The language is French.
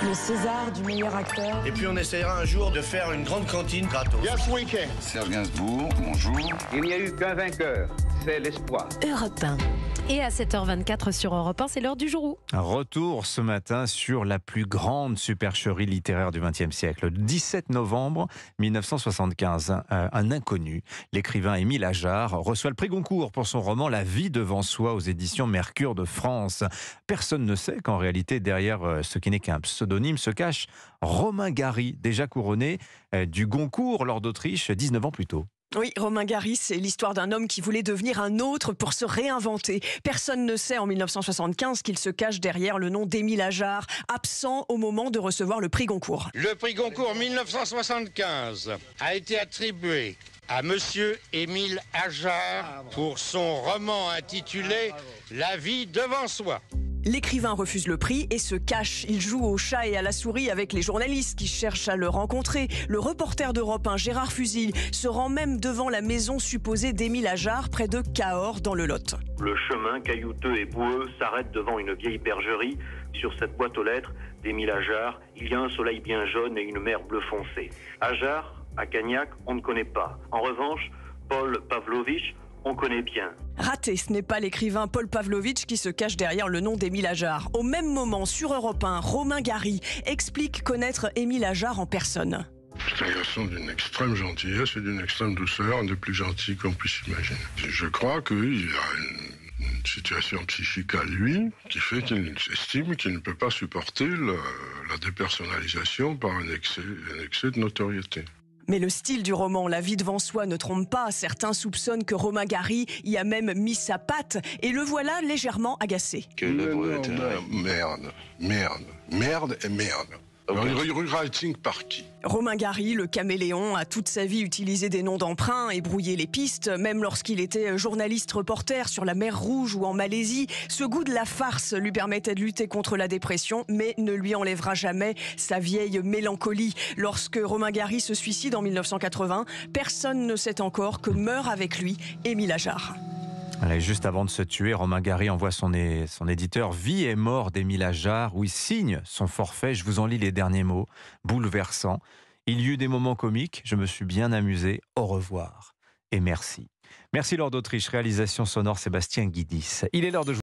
Le César du meilleur acteur. Et puis on essaiera un jour de faire une grande cantine gratos. Yes, we can. Serge Gainsbourg, bonjour. Il n'y a eu qu'un vainqueur, c'est l'espoir. Europe 1. Et à 7h24 sur Europe 1, c'est l'heure du jour où. Un retour ce matin sur la plus grande supercherie littéraire du XXe siècle. Le 17 novembre 1975, un inconnu, l'écrivain Émile Ajar, reçoit le prix Goncourt pour son roman La vie devant soi aux éditions Mercure de France. Personne ne sait qu'en réalité, derrière ce qui n'est qu'un pseudonyme, se cache Romain Gary, déjà couronné du Goncourt lors d'Autriche 19 ans plus tôt. Oui, Romain Gary, c'est l'histoire d'un homme qui voulait devenir un autre pour se réinventer. Personne ne sait en 1975 qu'il se cache derrière le nom d'Émile Ajar, absent au moment de recevoir le prix Goncourt. Le prix Goncourt 1975 a été attribué à monsieur Émile Ajar pour son roman intitulé La vie devant soi. L'écrivain refuse le prix et se cache. Il joue au chat et à la souris avec les journalistes qui cherchent à le rencontrer. Le reporter d'Europe 1, Gérard Fusil, se rend même devant la maison supposée d'Émile Ajar, près de Cahors, dans le Lot. Le chemin caillouteux et boueux s'arrête devant une vieille bergerie. Sur cette boîte aux lettres d'Émile Ajar, il y a un soleil bien jaune et une mer bleu foncé. Ajar, à Cagnac, on ne connaît pas. En revanche, Paul Pavlovitch, on connaît bien. Raté, ce n'est pas l'écrivain Paul Pavlovitch qui se cache derrière le nom d'Émile Ajar. Au même moment, sur Europe 1, Romain Gary explique connaître Émile Ajar en personne. C'est un garçon d'une extrême gentillesse et d'une extrême douceur, un des plus gentils qu'on puisse imaginer. Je crois qu'il a une situation psychique à lui qui fait qu'il estime qu'il ne peut pas supporter la dépersonnalisation par un excès de notoriété. Mais le style du roman La vie devant soi ne trompe pas. Certains soupçonnent que Romain Gary y a même mis sa patte et le voilà légèrement agacé. Merde et merde. Rewriting par qui ? Romain Gary, le caméléon, a toute sa vie utilisé des noms d'emprunt et brouillé les pistes, même lorsqu'il était journaliste-reporter sur la mer Rouge ou en Malaisie. Ce goût de la farce lui permettait de lutter contre la dépression, mais ne lui enlèvera jamais sa vieille mélancolie. Lorsque Romain Gary se suicide en 1980, personne ne sait encore que meurt avec lui Émile Ajar. Allez, juste avant de se tuer, Romain Gary envoie son éditeur Vie et mort d'Émile Ajar, où il signe son forfait. Je vous en lis les derniers mots, bouleversants. Il y eut des moments comiques, je me suis bien amusé. Au revoir et merci. Merci Lord d'Autriche, réalisation sonore Sébastien Guidis. Il est l'heure de jouer.